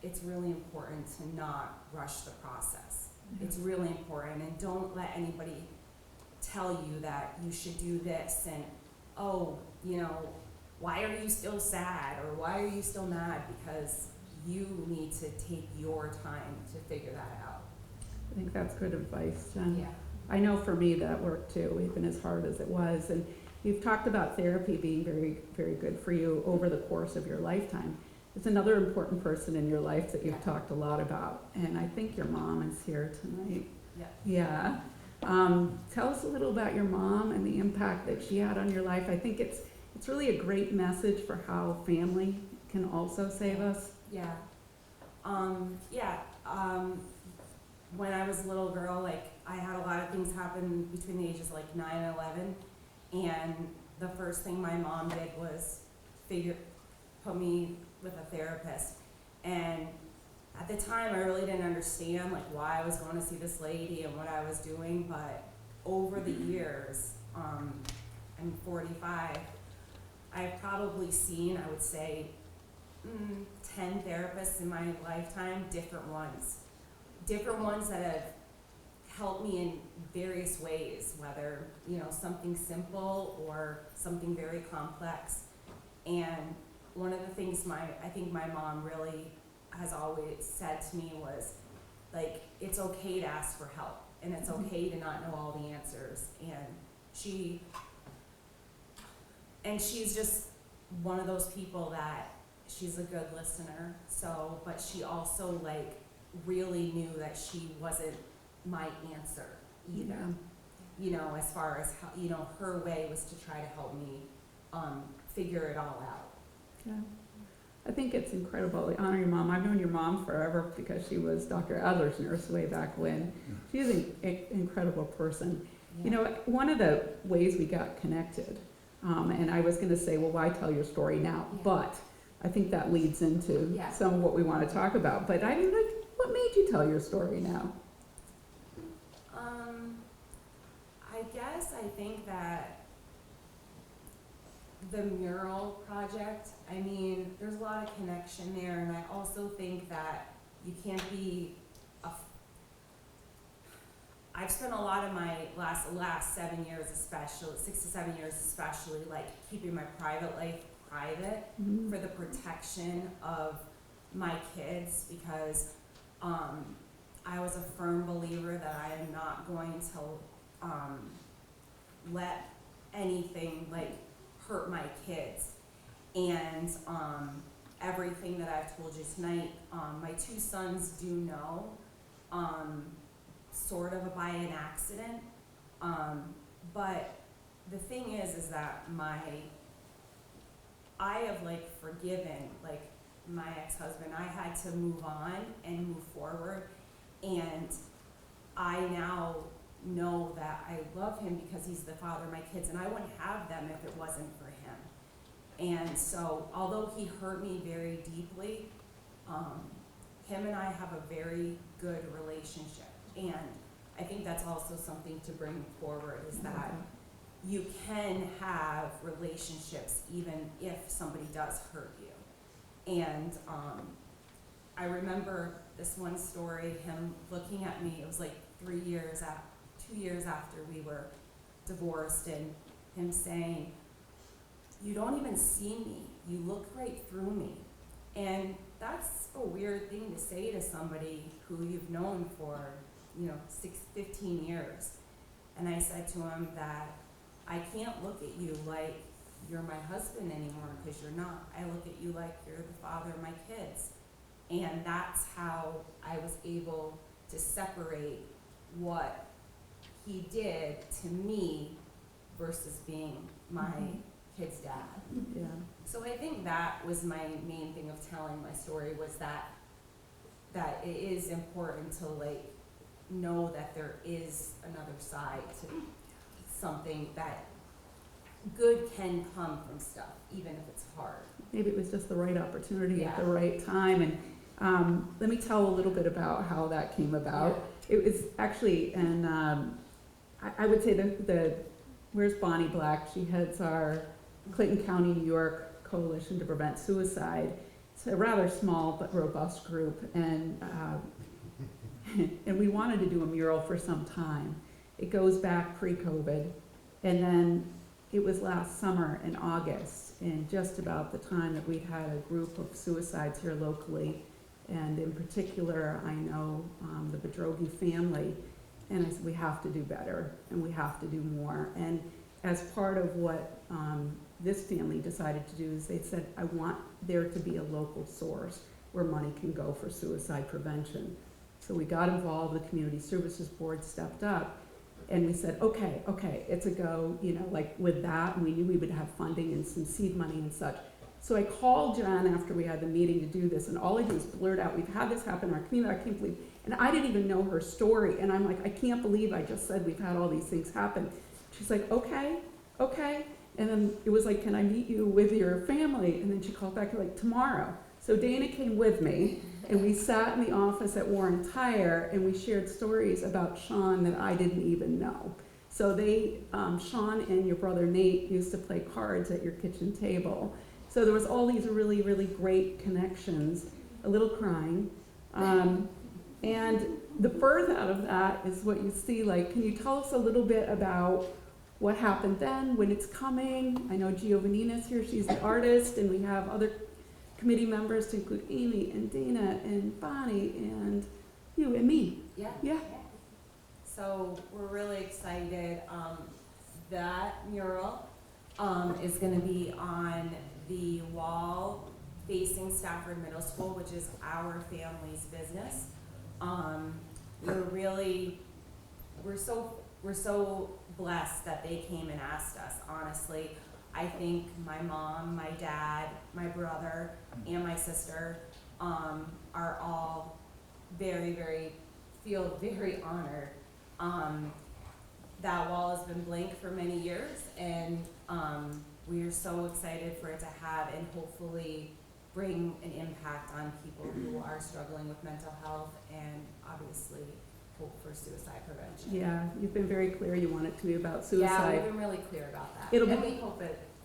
G: it's really important to not rush the process. It's really important, and don't let anybody tell you that you should do this and, why are you still sad or why are you still mad? Because you need to take your time to figure that out.
F: I think that's good advice, Jen.
G: Yeah.
F: I know for me that worked too, even as hard as it was. And you've talked about therapy being very, very good for you over the course of your lifetime. It's another important person in your life that you've talked a lot about. And I think your mom is here tonight. Yeah. Tell us a little about your mom and the impact that she had on your life. I think it's really a great message for how family can also save us.
G: Yeah. When I was a little girl, like I had a lot of things happen between the ages of like 9 and 11, and the first thing my mom did was put me with a therapist. And at the time, I really didn't understand like why I was going to see this lady and what I was doing. But over the years, I'm 45. I've probably seen, I would say, 10 therapists in my lifetime, different ones that have helped me in various ways, whether, something simple or something very complex. And one of the things I think my mom really has always said to me was, like, it's okay to ask for help, and it's okay to not know all the answers. And she's just one of those people that she's a good listener. So, but she also like really knew that she wasn't my answer either. As far as how, her way was to try to help me figure it all out.
F: Yeah. I think it's incredible. I honor your mom. I've known your mom forever because she was Dr. Adler's nurse way back when. She's an incredible person.
G: Yeah.
F: One of the ways we got connected, and I was going to say, well, why tell your story now?
G: Yeah.
F: But I think that leads into some of what we want to talk about. But I mean, like, what made you tell your story now?
G: I think that the mural project, I mean, there's a lot of connection there, and I also think that you can't be I've spent a lot of my last 7 years especially, 6 to 7 years especially, like keeping my private life private for the protection of my kids, because I was a firm believer that I am not going to let anything like hurt my kids. And everything that I've told you tonight, my 2 sons do know, sort of by an accident. But the thing is that I have like forgiven like my ex-husband. I had to move on and move forward, and I now know that I love him because he's the father of my kids, and I wouldn't have them if it wasn't for him. And so although he hurt me very deeply, him and I have a very good relationship. And I think that's also something to bring forward, is that you can have relationships even if somebody does hurt you. And I remember this one story, him looking at me, it was like 2 years after we were divorced, and him saying, "You don't even see me, you look right through me." And that's a weird thing to say to somebody who you've known for, 15 years. And I said to him that I can't look at you like you're my husband anymore, because you're not. I look at you like you're the father of my kids. And that's how I was able to separate what he did to me versus being my kid's dad.
F: Yeah.
G: So I think that was my main thing of telling my story, was that it is important to know that there is another side to something, that good can come from stuff, even if it's hard.
F: Maybe it was just the right opportunity at the
G: Yeah.
F: right time. And let me tell a little bit about how that came about. It was actually, and I would say where's Bonnie Black? She heads our Clinton County, New York Coalition to Prevent Suicide. It's a rather small but robust group, and we wanted to do a mural for some time. It goes back pre-COVID, and then it was last summer in August, and just about the time that we'd had a group of suicides here locally, and in particular, I know the Bedrogi family, and I said, we have to do better, and we have to do more. And as part of what this family decided to do is they said, I want there to be a local source where money can go for suicide prevention. So we got involved, the Community Services Board stepped up, and we said, okay, it's a go, with that, and we knew we would have funding and some seed money and such. So I called Jenn after we had the meeting to do this, and all I do is blurt out, we've had this happen in our community, I can't believe, and I didn't even know her story, and I'm like, I can't believe I just said we've had all these things happen. She's like, okay, and then it was like, can I meet you with your family? And then she called back, like, tomorrow. So Dana came with me, and we sat in the office at Warren Tire, and we shared stories about Sean that I didn't even know. So Sean and your brother Nate used to play cards at your kitchen table. So there was all these really, really great connections, a little crying. And the birth out of that is what you see, can you tell us a little bit about what happened then, when it's coming? I know Giovannina's here, she's the artist, and we have other committee members to include Amy and Dana and Bonnie and you and me. Yeah.
G: So we're really excited. That mural is going to be on the wall facing Stafford Middle School, which is our family's business. We're so blessed that they came and asked us, honestly. I think my mom, my dad, my brother, and my sister are all feel very honored. That wall has been blank for many years, and we are so excited for it to have and hopefully bring an impact on people who are struggling with mental health, and obviously hope for suicide prevention.
F: Yeah, you've been very clear you want it to be about
G: Yeah,
F: suicide.
G: we've been really clear about that.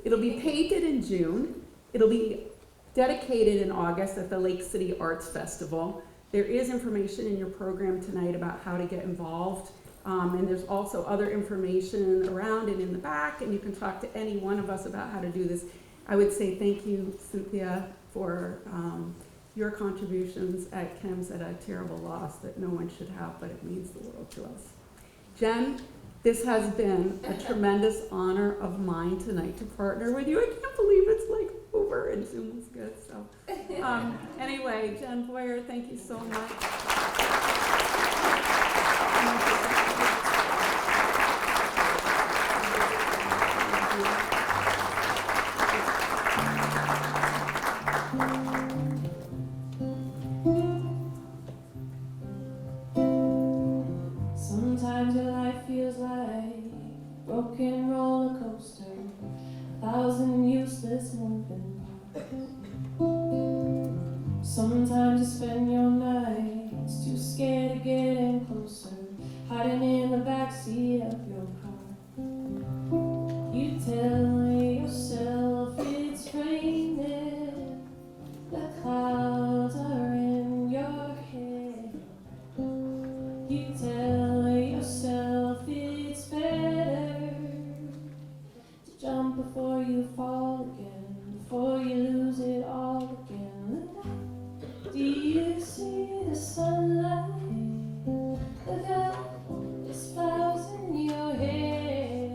F: It'll be painted in June. It'll be dedicated in August at the Lake City Arts Festival. There is information in your program tonight about how to get involved. And there's also other information around and in the back, and you can talk to any one of us about how to do this. I would say thank you, Cynthia, for your contributions at Kim's at a terrible loss that no one should have, but it means the world to us. Jenn, this has been a tremendous honor of mine tonight to partner with you. I can't believe it's over and Zoom was good. So anyway, Jenn Boyer, thank you so much.
E: Sometimes your life feels like a broken roller coaster, 1,000 useless moving parts. Sometimes you spend your night jump before you fall again, before you lose it all again. Do you see the sunlight? Look up, there's flowers in your hair.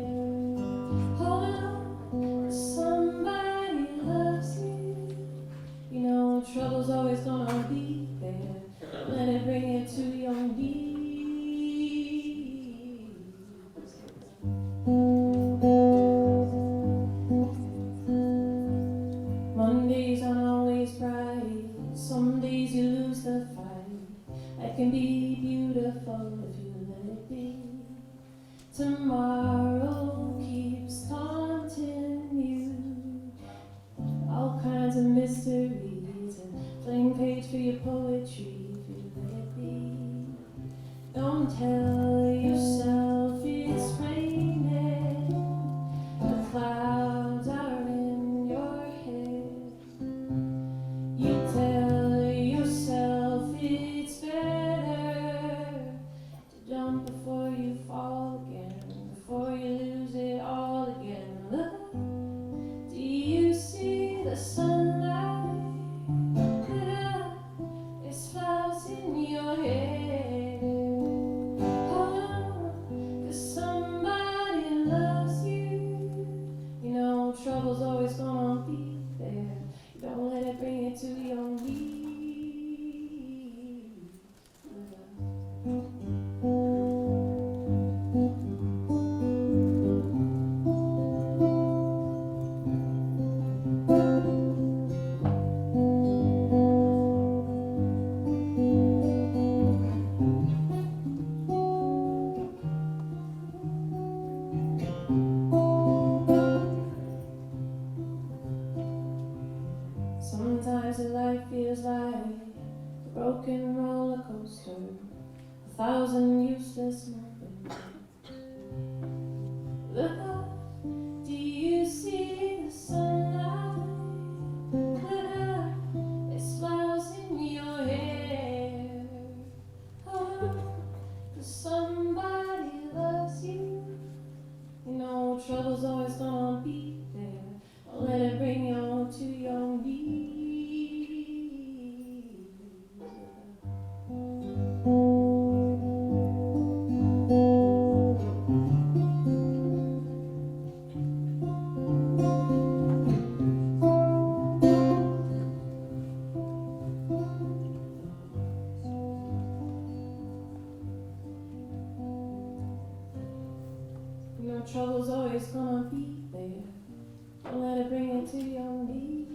E: Hold on, 'cause somebody loves you. You know trouble's always gonna be there. Let it bring you to your knees. Mondays aren't always bright. Some days you lose the fight. That can be beautiful if you let it be. Tomorrow keeps taunting you. All kinds of mysteries and blank page for your poetry if you let it be. Don't tell yourself it's raining. The clouds are in your head. You tell yourself it's better to jump before you fall again, before you lose it all again. Look, do you see the sunlight? Look up, there's flowers in your hair. Hold on, 'cause somebody loves you. You know trouble's always gonna be there. Don't let it bring you to your knees. Sometimes life feels like a broken roller coaster, 1,000 useless moments. Look up, do you see the sunlight? Look up, there's flowers in your hair. Oh, 'cause somebody loves you. You know trouble's always gonna be there. Don't let it bring you to your knees. You know trouble's always gonna be there. Don't let it bring you to your knees.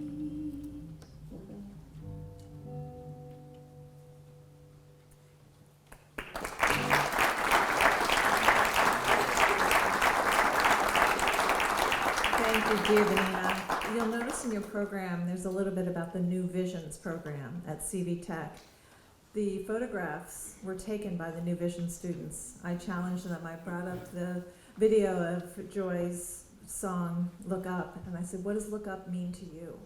A: Thank you, Giovanna. You'll notice in your program, there's a little bit about the New Visions program at CV Tech. The photographs were taken by the New Vision students. I challenged them. I brought up the video of Joy's song, Look Up, and I said, what does look up mean to you?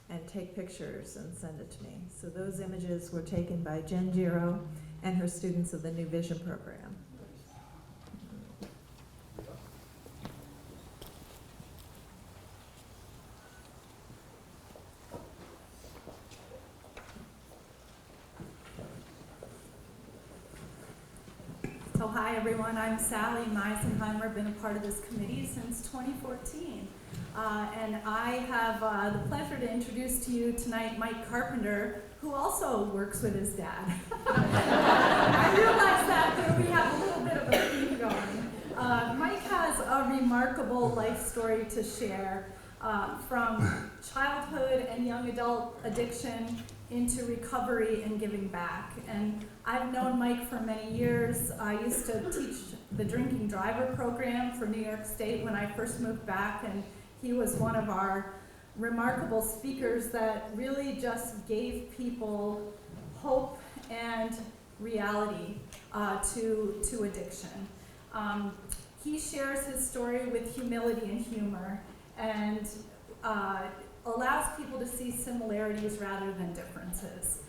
A: And take pictures and send it to me. So those images were taken by Jenn Boyer and her students of the New Vision program.
H: So hi everyone, I'm Sally Meisenheimer, been a part of this committee since 2014. And I have the pleasure to introduce to you tonight Mike Carpenter, who also works with his dad. I realize that here we have a little bit of a theme going. Mike has a remarkable life story to share, from childhood and young adult addiction into recovery and giving back. And I've known Mike for many years. I used to teach the drinking driver program for New York State when I first moved back, and he was one of our remarkable speakers that really just gave people hope and reality to addiction. He shares his story with humility and humor, and allows people to see similarities rather than differences.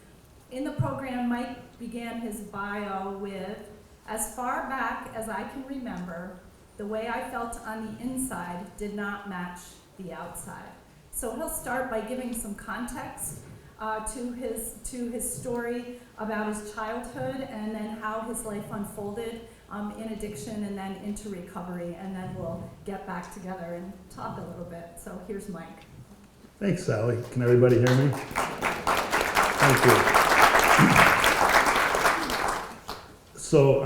H: In the program, Mike began his bio with, as far back as I can remember, The way I felt on the inside did not match the outside. So he'll start by giving some context to his story about his childhood and then how his life unfolded in addiction and then into recovery, and then we'll get back together and talk a little bit. So here's Mike.
I: Thanks, Sally. Can everybody hear me? Thank you. So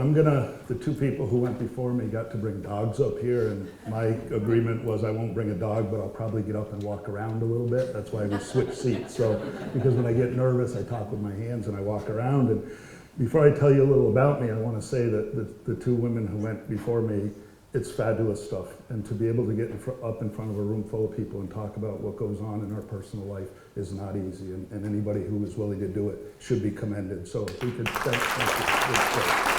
I: the two people who went before me got to bring dogs up here, and my agreement was I won't bring a dog, but I'll probably get up and walk around a little bit. That's why we switched seats. So, because when I get nervous, I talk with my hands and I walk around. And before I tell you a little about me, I want to say that the two women who went before me, it's fabulous stuff. And to be able to get up in front of a room full of people and talk about what goes on in our personal life is not easy. And anybody who is willing to do it should be commended. So if we could thank you.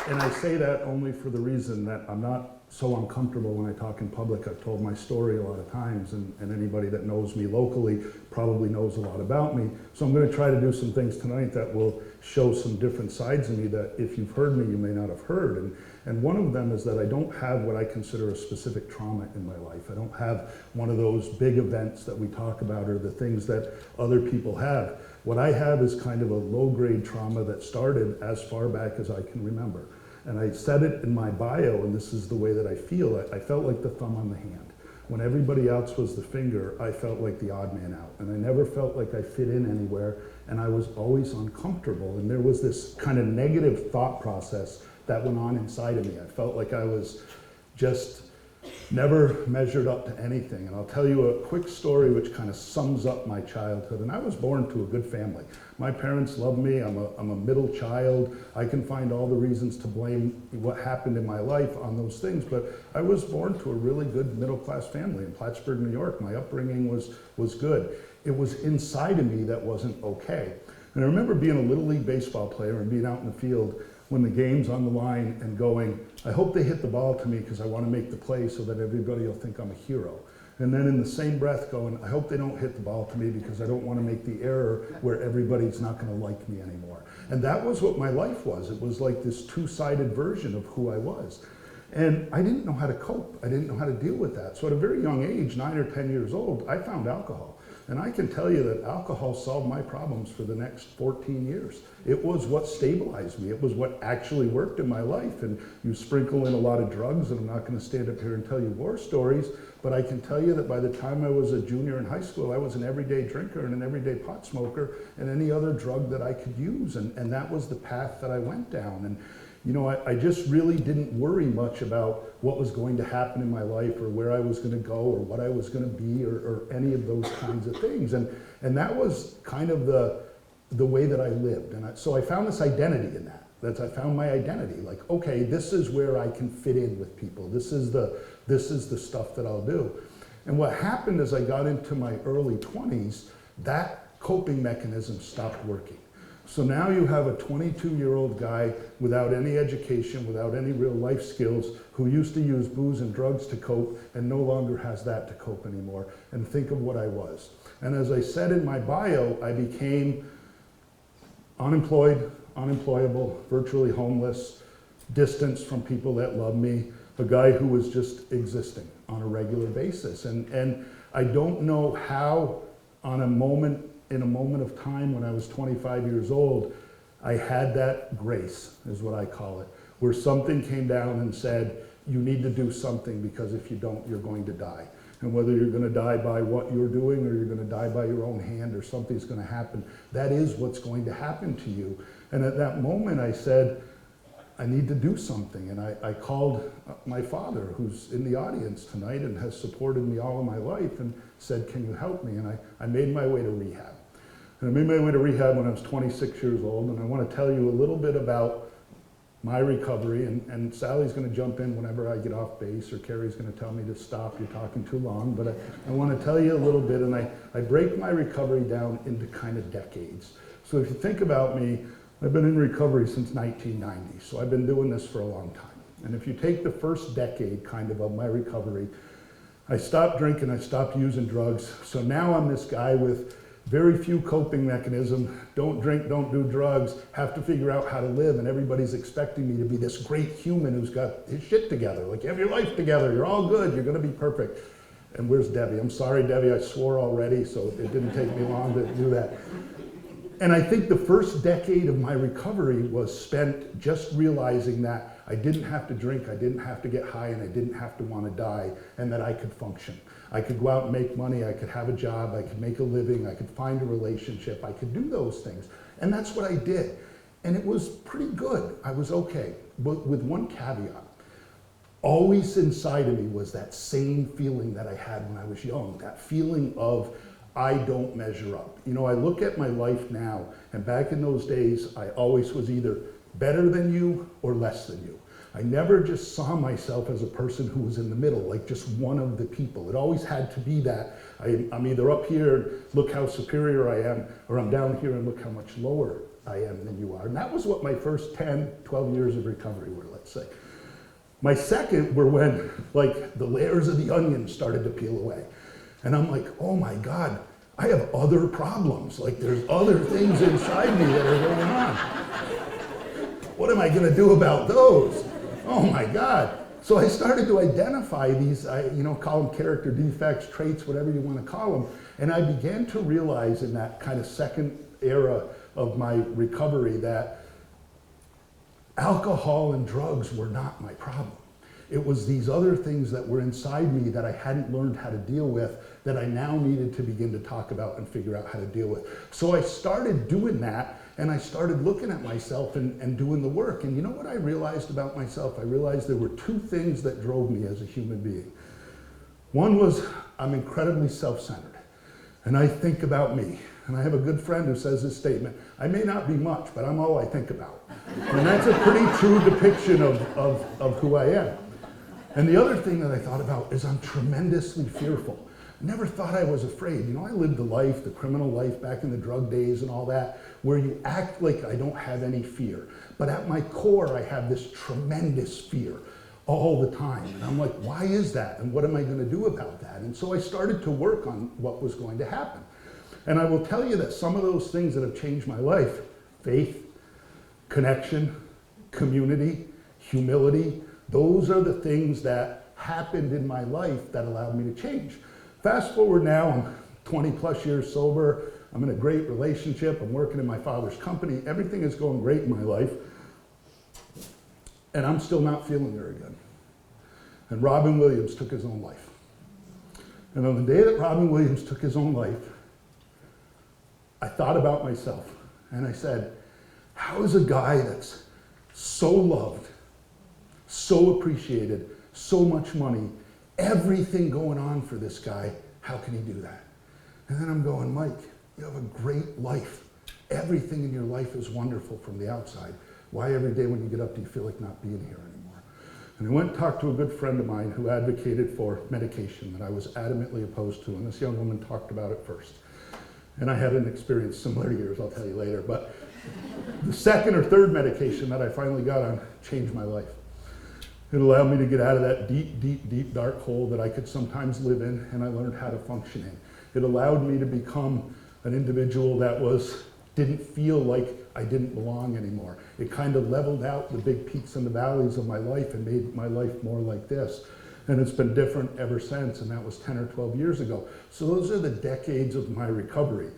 I: And I say that only for the reason that I'm not so uncomfortable when I talk in public. I've told my story a lot of times, and anybody that knows me locally probably knows a lot about me. So I'm going to try to do some things tonight that will show some different sides of me that if you've heard me, you may not have heard. And one of them is that I don't have what I consider a specific trauma in my life. I don't have one of those big events that we talk about or the things that other people have. What I have is kind of a low-grade trauma that started as far back as I can remember. And I said it in my bio, and this is the way that I feel. I felt like the thumb on the hand. When everybody else was the finger, I felt like the odd man out. And I never felt like I fit in anywhere, and I was always uncomfortable. And there was this kind of negative thought process that went on inside of me. I felt like I was just never measured up to anything. And I'll tell you a quick story which kind of sums up my childhood. And I was born to a good family. My parents loved me. I'm a middle child. I can find all the reasons to blame what happened in my life on those things, but I was born to a really good middle-class family in Plattsburgh, New York. My upbringing was good. It was inside of me that wasn't okay. And I remember being a Little League baseball player and being out in the field when the game's on the line and going, I hope they hit the ball to me because I want to make the play so that everybody will think I'm a hero. And then in the same breath going, I hope they don't hit the ball to me because I don't want to make the error where everybody's not going to like me anymore. And that was what my life was. It was like this two-sided version of who I was. And I didn't know how to cope. I didn't know how to deal with that. So at a very young age, 9 or 10 years old, I found alcohol. And I can tell you that alcohol solved my problems for the next 14 years. It was what stabilized me. It was what actually worked in my life. And you sprinkle in a lot of drugs, and I'm not going to stand up here and tell you war stories, but I can tell you that by the time I was a junior in high school, I was an everyday drinker and an everyday pot smoker and any other drug that I could use. And that was the path that I went down. And you know, I just really didn't worry much about what was going to happen in my life or where I was going to go or what I was going to be or any of those kinds of things. And that was kind of the way that I lived. And so I found this identity in that. I found my identity. Like, okay, this is where I can fit in with people. This is the stuff that I'll do. And what happened as I got into my early 20s, that coping mechanism stopped working. So now you have a 22-year-old guy without any education, without any real life skills, who used to use booze and drugs to cope and no longer has that to cope anymore. And think of what I was. And as I said in my bio, I became unemployed, unemployable, virtually homeless, distanced from people that loved me, a guy who was just existing on a regular basis. And I don't know how in a moment of time when I was 25 years old, I had that grace, is what I call it, where something came down and said, you need to do something because if you don't, you're going to die. And whether you're going to die by what you're doing or you're going to die by your own hand or something's going to happen, that is what's going to happen to you. And at that moment I said, I need to do something. And I called my father, who's in the audience tonight and has supported me all of my life, and said, can you help me? And I made my way to rehab. And I made my way to rehab when I was 26 years old, and I want to tell you a little bit about my recovery, and Sally's going to jump in whenever I get off base, or Carrie's going to tell me to stop, you're talking too long, but I want to tell you a little bit, and I break my recovery down into kind of decades. So if you think about me, I've been in recovery since 1990, so I've been doing this for a long time. And if you take the first decade kind of my recovery, I stopped drinking, I stopped using drugs, so now I'm this guy with very few coping mechanisms, don't drink, don't do drugs, have to figure out how to live, and everybody's expecting me to be this great human who's got his shit together. Like, you have your life together, you're all good, you're gonna be perfect. And where's Debbie? I'm sorry, Debbie, I swore already, so it didn't take me long to do that. And I think the first decade of my recovery was spent just realizing that I didn't have to drink, I didn't have to get high, and I didn't have to want to die, and that I could function. I could go out and make money, I could have a job, I could make a living, I could find a relationship, I could do those things. And that's what I did. And it was pretty good, I was okay, but with one caveat. Always inside of me was that same feeling that I had when I was young, that feeling of I don't measure up. You know, I look at my life now, and back in those days, I always was either better than you or less than you. I never just saw myself as a person who was in the middle, like just one of the people. It always had to be that I'm either up here and look how superior I am, or I'm down here and look how much lower I am than you are. And that was what my first 10, 12 years of recovery were, let's say. My second were when, like, the layers of the onion started to peel away. And I'm like, oh my God, I have other problems. Like, there's other things inside me that are going on. What am I gonna do about those? Oh my God. So I started to identify these, call them character defects, traits, whatever you wanna call them. And I began to realize in that kind of second era of my recovery that alcohol and drugs were not my problem. It was these other things that were inside me that I hadn't learned how to deal with that I now needed to begin to talk about and figure out how to deal with. So I started doing that, and I started looking at myself and doing the work. And you know what I realized about myself? I realized there were two things that drove me as a human being. One was I'm incredibly self-centered, and I think about me. And I have a good friend who says this statement, I may not be much, but I'm all I think about. And that's a pretty true depiction of who I am. And the other thing that I thought about is I'm tremendously fearful. Never thought I was afraid. You know, I lived the life, the criminal life back in the drug days and all that, where you act like I don't have any fear. But at my core, I have this tremendous fear all the time. And I'm like, why is that? And what am I going to do about that? And so I started to work on what was going to happen. And I will tell you that some of those things that have changed my life, faith, connection, community, humility, those are the things that happened in my life that allowed me to change. Fast forward now, I'm 20 plus years sober, I'm in a great relationship, I'm working in my father's company, everything is going great in my life, and I'm still not feeling very good. And Robin Williams took his own life. And on the day that Robin Williams took his own life, I thought about myself, and I said, how is a guy that's so loved, so appreciated, so much money, everything going on for this guy, how can he do that? And then I'm going, Mike, you have a great life. Everything in your life is wonderful from the outside. Why every day when you get up do you feel like not being here anymore? And I went and talked to a good friend of mine who advocated for medication that I was adamantly opposed to, and this young woman talked about it first. And I had an experience similar to yours, I'll tell you later, but the second or third medication that I finally got on changed my life. It allowed me to get out of that deep, deep, deep dark hole that I could sometimes live in, and I learned how to function in. It allowed me to become an individual that didn't feel like I didn't belong anymore. It kind of leveled out the big peaks and the valleys of my life and made my life more like this. And it's been different ever since, and that was 10 or 12 years ago. So those are the decades of my recovery.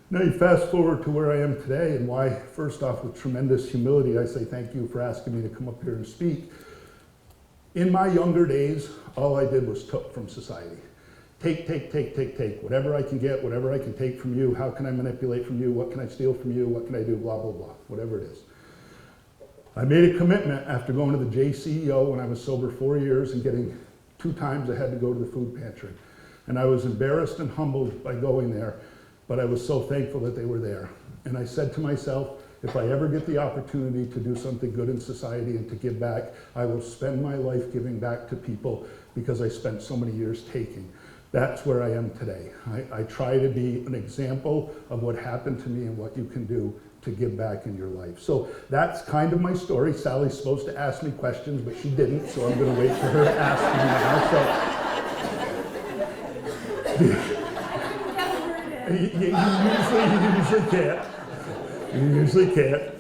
I: Now you fast forward to where I am today, and why, first off, with tremendous humility, I say thank you for asking me to come up here and speak. In my younger days, all I did was took from society. Take, take, take, take, take. Whatever I can get, whatever I can take from you, how can I manipulate from you, what can I steal from you, what can I do, blah, blah, blah, whatever it is. I made a commitment after going to the JCEO when I was sober 4 years and getting 2 times I had to go to the food pantry. And I was embarrassed and humbled by going there, but I was so thankful that they were there. And I said to myself, if I ever get the opportunity to do something good in society and to give back, I will spend my life giving back to people because I spent so many years taking. That's where I am today. I try to be an example of what happened to me and what you can do to give back in your life. So that's kind of my story. Sally's supposed to ask me questions, but she didn't, so I'm going to wait for her to ask me now. So, You usually can't. You usually can't.